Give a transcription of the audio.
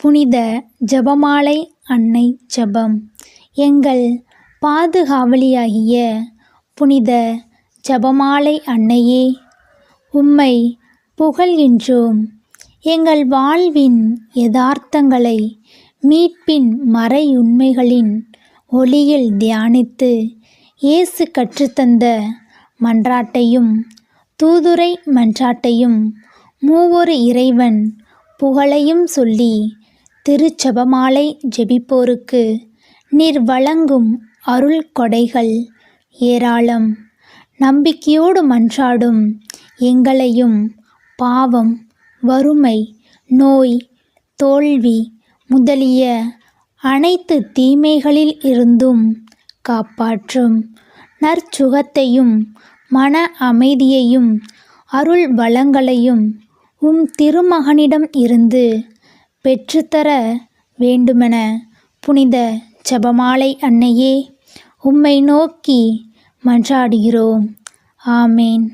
புனித ஜெபமாலை அன்னை ஜெபம். எங்கள் பாதுகாவலியாகிய புனித ஜெபமாலை அன்னையே, உம்மை புகழ்கின்றோம். எங்கள் வாழ்வின் யதார்த்தங்களை மீட்பின் மறையுண்மைகளின் ஒளியில் தியானித்து இயேசு கற்றுத்தந்த மன்றாட்டையும் தூதுரை மன்றாட்டையும் மூவொரு இறைவன் புகழையும் சொல்லி திருச்செபமாலை ஜெபிப்போருக்கு நீர் வழங்கும் அருள் கொடைகள் ஏராளம். நம்பிக்கையோடு மன்றாடும் எங்களையும் பாவம், வறுமை, நோய், தோல்வி முதலிய அனைத்து தீமைகளில் இருந்தும் காப்பாற்றும். நற்சுகத்தையும் மன அமைதியையும் அருள் வளங்களையும் திருமகனிடம் இருந்து பெற்றுத்தர வேண்டுமென புனித ஜெபமாலை அன்னையே, உம்மை நோக்கி மன்றாடுகிறோம். ஆமேன்.